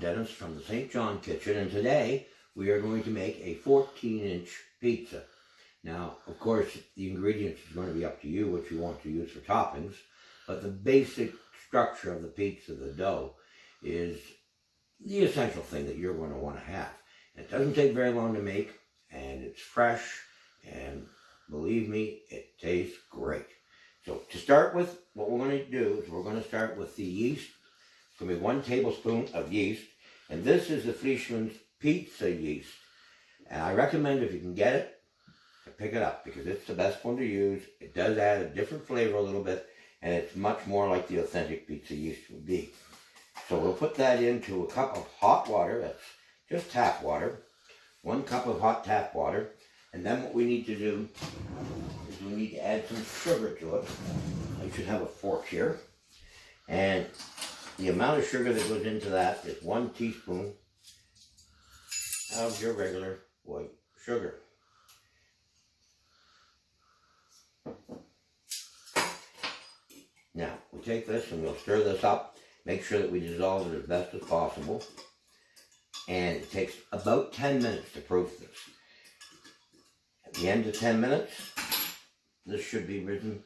Dennis from the St. John Kitchen, and today we are going to make a 14-inch pizza. Now, of course, the ingredients is going to be up to you what you want to use for toppings, but the basic structure of the pizza, the dough, is the essential thing that you're going to want to have. It doesn't take very long to make, and it's fresh, and believe me, it tastes great. So to start with, what we're going to do is we're going to start with the yeast. It's going to be 1 tablespoon of yeast, and this is the Fleischmann's pizza yeast. And I recommend, if you can get it, to pick it up, because it's the best one to use. It does add a different flavor a little bit, and it's much more like the authentic pizza yeast would be. So we'll put that into a cup of hot water. That's just tap water. 1 cup of hot tap water. And then what we need to do is we need to add some sugar to it. I should have a fork here. And the amount of sugar that goes into that is 1 teaspoon of your regular white sugar. Now, we take this and we'll stir this up. Make sure that we dissolve it as best as possible. And it takes about 10 minutes to proof this. At the end of 10 minutes, this should be risen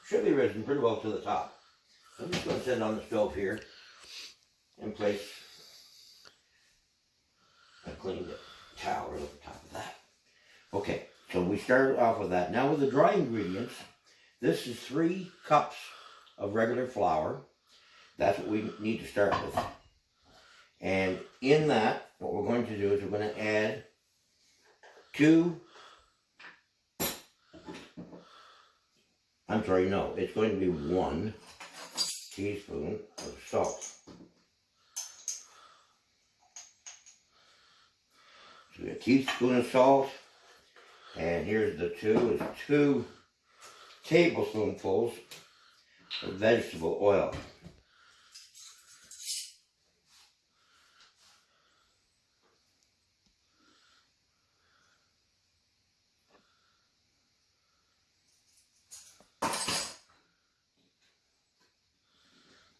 pretty well to the top. So I'm just going to set it on the stove here and place a clean towel over the top of that. Okay, so we started off with that. Now with the dry ingredients, this is 3 cups of regular flour. That's what we need to start with. And in that, what we're going to do is we're going to add it's going to be 1 teaspoon of salt. So we have a teaspoon of salt, and here's the 2 tablespoonfuls of vegetable oil.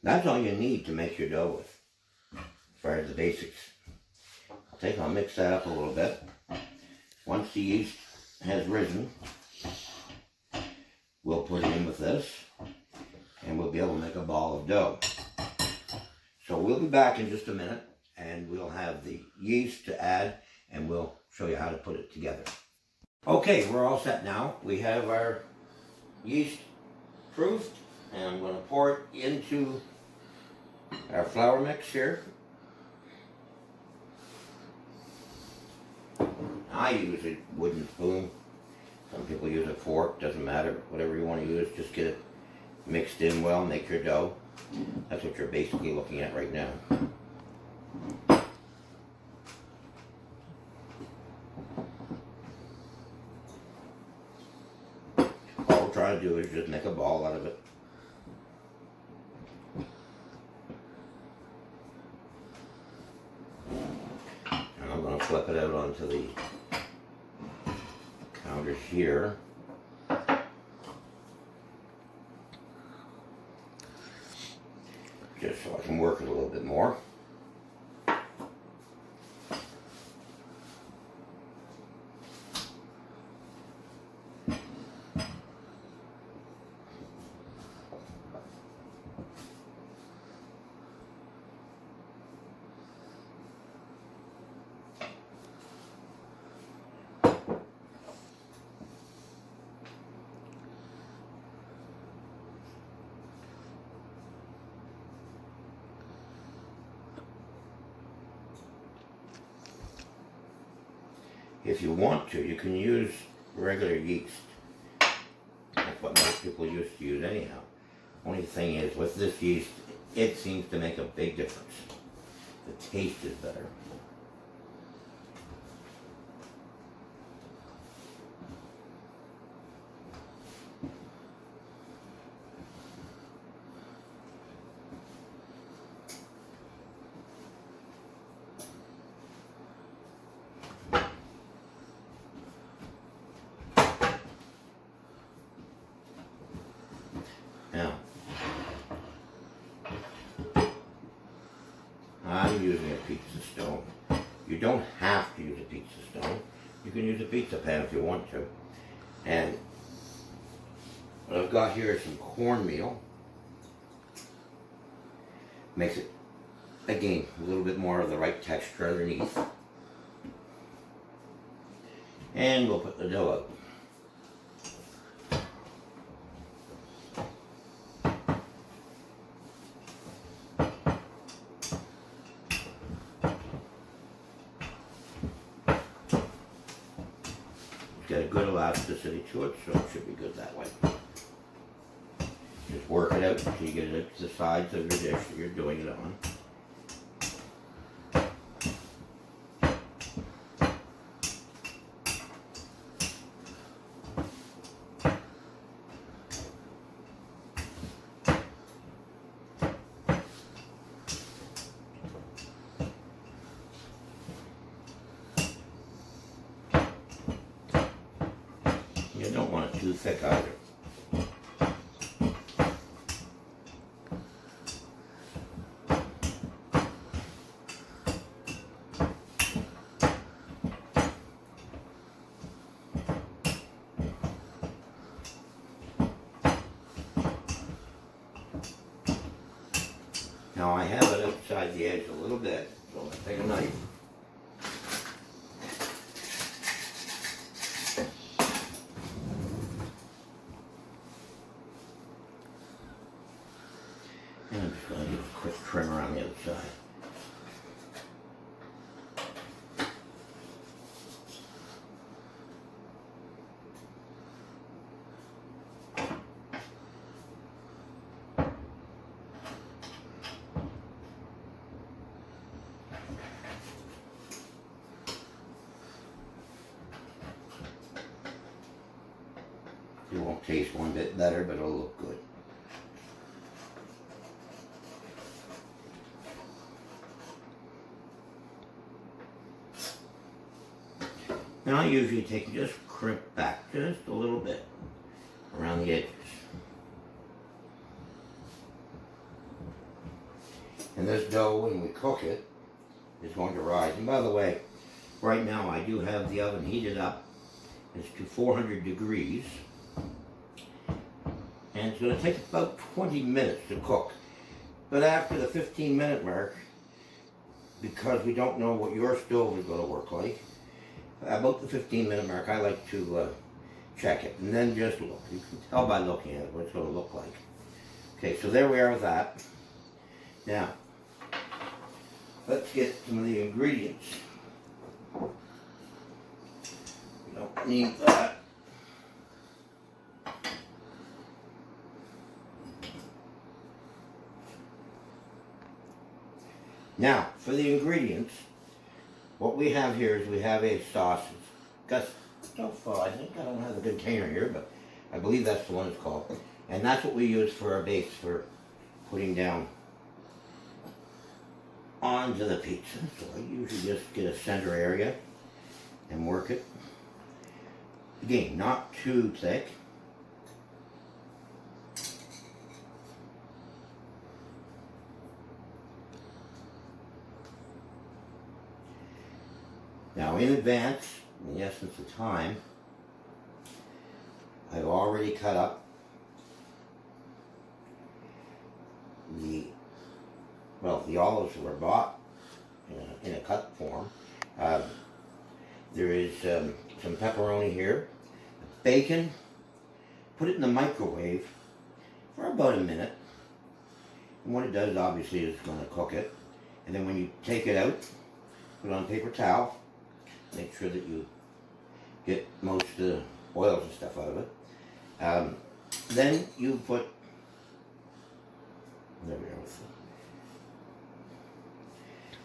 That's all you need to make your dough with, as far as the basics. I'll mix that up a little bit. Once the yeast has risen, we'll put it in with this, and we'll be able to make a ball of dough. So we'll be back in just a minute, and we'll have the yeast to add, and we'll show you how to put it together. Okay, we're all set now. We have our yeast proofed, and I'm going to pour it into our flour mix here. I use a wooden spoon. Some people use a fork, doesn't matter. Whatever you want to use, just get it mixed in well, make your dough. That's what you're basically looking at right now. All we're trying to do is just make a ball out of it. And I'm going to flip it out onto the counter here. Just so I can work it a little bit more. If you want to, you can use regular yeast. That's what most people used to use anyhow. Only thing is, with this yeast, it seems to make a big difference. The taste is better. Now, I'm using a pizza stone. You don't have to use a pizza stone. You can use a pizza pan if you want to. And what I've got here is some cornmeal. Makes it, again, a little bit more of the right texture underneath. And we'll put the dough out. Got a good elasticity to it, so it should be good that way. Just work it out until you get it to the sides of your dish that you're doing it on. You don't want it too thick either. Now I have it outside the edge a little bit, so I'll take a knife. And I'm just going to give a quick trim around the other side. It won't taste one bit better, but it'll look good. Now I usually take and just crimp back just a little bit around the edges. And this dough, when we cook it, is going to rise. And by the way, right now I do have the oven heated up. It's to 400 degrees. And it's going to take about 20 minutes to cook. But after the 15-minute mark, because we don't know what your stove is going to work like, about the 15-minute mark, I like to check it. And then just look. You can tell by looking at it what it's going to look like. Okay, so there we are with that. Now, let's get some of the ingredients. We don't need that. Now, for the ingredients, what we have here is we have a sausage. Gus, I think I don't have the container here, but I believe that's the one it's called. And that's what we use for our base for putting down onto the pizza. So I usually just get a center area and work it. Again, not too thick. Now in advance, in the essence of time, I've already cut up the olives were bought in a cut form. There is some pepperoni here, bacon. Put it in the microwave for about a minute. And what it does, obviously, is it's going to cook it. And then when you take it out, put it on a paper towel. Make sure that you get most of the oils and stuff out of it. Then you put, there we go.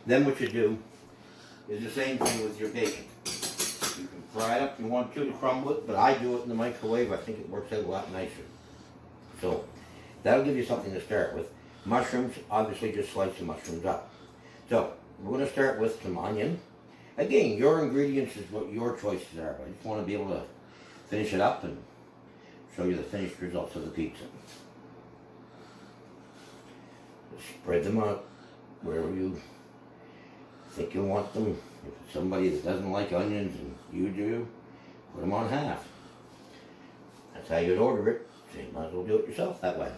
Then what you do is the same thing with your bacon. You can fry it up if you want to crumble it, but I do it in the microwave. I think it works out a lot nicer. So that'll give you something to start with. Mushrooms, obviously just slice the mushrooms up. So we're going to start with some onion. Again, your ingredients is what your choices are, but I just want to be able to finish it up and show you the finished results of the pizza. Just spread them out wherever you think you want them, if it's somebody that doesn't like onions and you do, put them on half. That's how you'd order it, so you might as well do it yourself that way.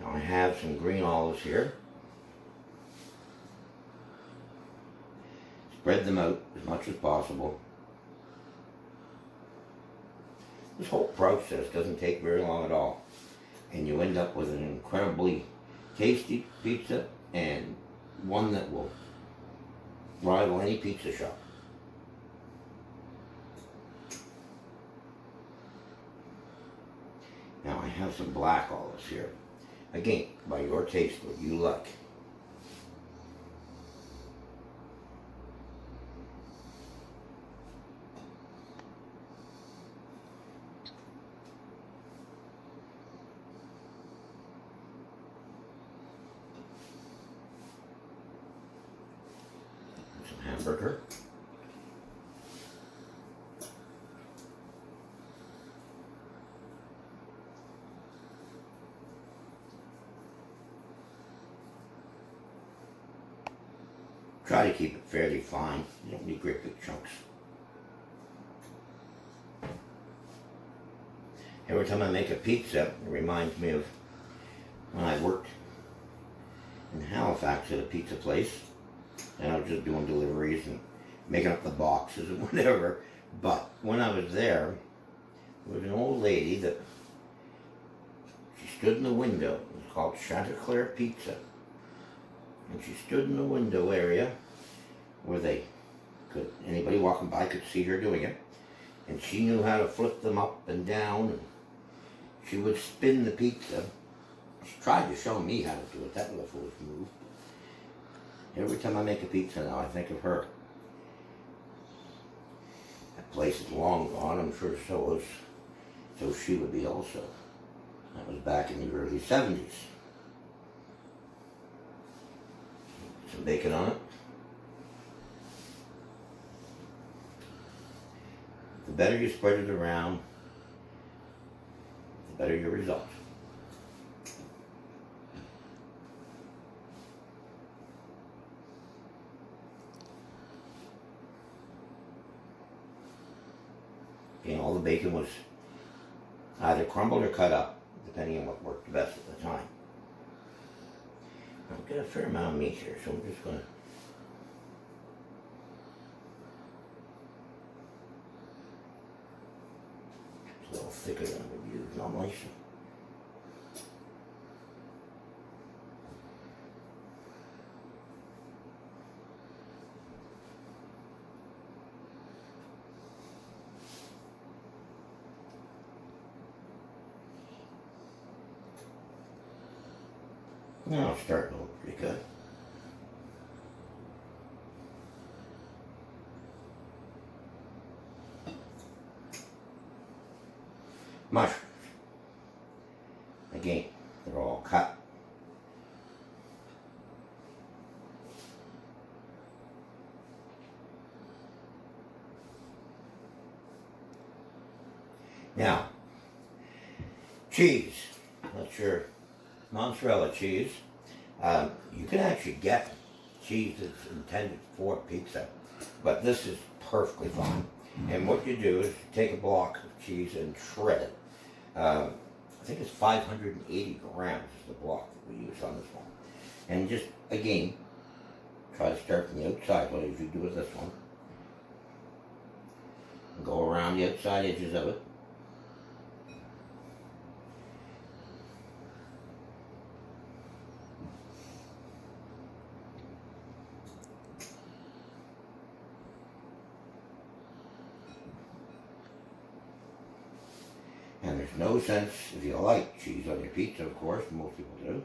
Now I have some green olives here. Spread them out as much as possible. This whole process doesn't take very long at all, and you end up with an incredibly tasty pizza and one that will rival any pizza shop. Now I have some black olives here. Again, by your taste, what you like. Some hamburger. Try to keep it fairly fine. You don't need great big chunks. Every time I make a pizza, it reminds me of when I worked in Halifax at a pizza place. And I was just doing deliveries and making up the boxes and whatever. But when I was there was an old lady that she stood in the window. It was called Chanticleer Pizza. And she stood in the window area where anybody walking by could see her doing it. And she knew how to flip them up and down. And she would spin the pizza. She tried to show me how to do it. That was a foolish move. Every time I make a pizza now, I think of her. That place is long gone, I'm sure so she would be also. That was back in the early 70s. Some bacon on it. The better you spread it around, the better your result. And all the bacon was either crumbled or cut up, depending on what worked best at the time. I've got a fair amount of meat here, so I'm just going to it's a little thicker than I would use normally. Now it's starting to look pretty good. Mushrooms. Again, they're all cut. Now, cheese. That's your mozzarella cheese. You can actually get cheese that's intended for pizza, but this is perfectly fine. And what you do is take a block of cheese and shred it. I think it's 580 grams is the block that we use on this one. And just, again, try to start from the outside, what you do with this one. And go around the outside edges of it. And there's no sense, if you like cheese on your pizza, of course, most people do,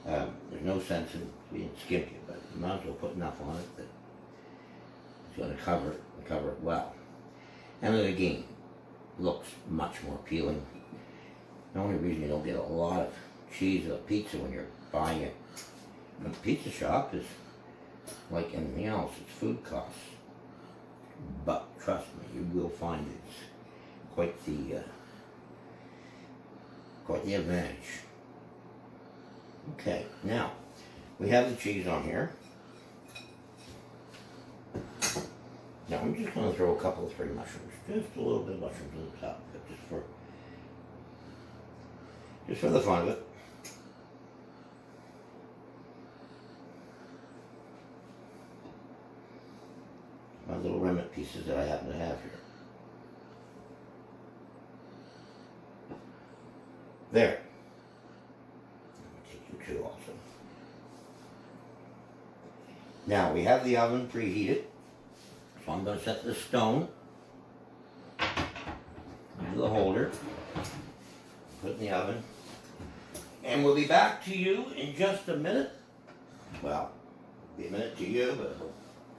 there's no sense in being skimpy, but you might as well put enough on it that it's going to cover it and cover it well. And then again, looks much more appealing. The only reason you don't get a lot of cheese on a pizza when you're buying it from the pizza shop is like anything else, it's food costs. But trust me, you will find it's quite the advantage. Okay, now we have the cheese on here. Now I'm just going to throw a couple of 3 mushrooms, just a little bit of mushrooms on the top, but just for the fun of it. My little remnant pieces that I happen to have here. There. I'm going to take you two also. Now we have the oven preheated, so I'm going to set the stone into the holder, put it in the oven, and we'll be back to you in just a minute. Well, it'll be a minute to you, but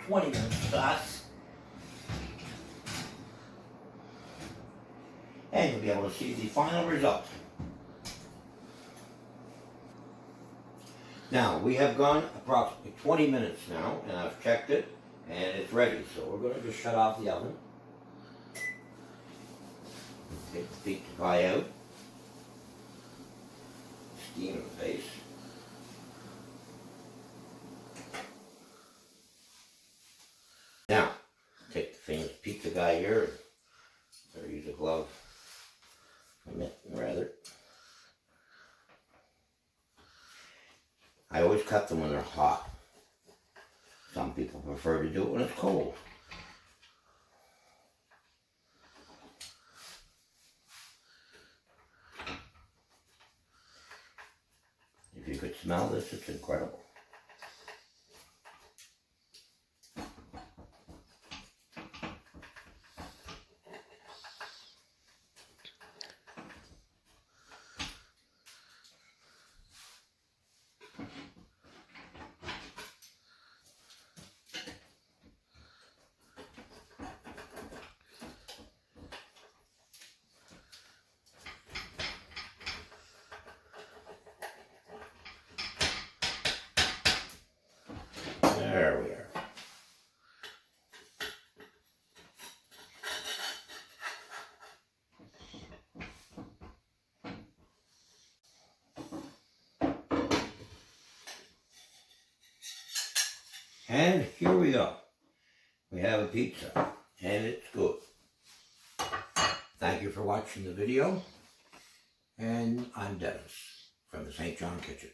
20 minutes to us. And you'll be able to see the final result. Now, we have gone approximately 20 minutes now, and I've checked it, and it's ready. So we're going to just shut off the oven. Take the pizza pie out. Steam in the face. Now, take the famous pizza guy here. Better use a glove. A mitt, rather. I always cut them when they're hot. Some people prefer to do it when it's cold. If you could smell this, it's incredible. There we are. And here we go. We have a pizza, and it's good. Thank you for watching the video, and I'm Dennis from the St. John Kitchen.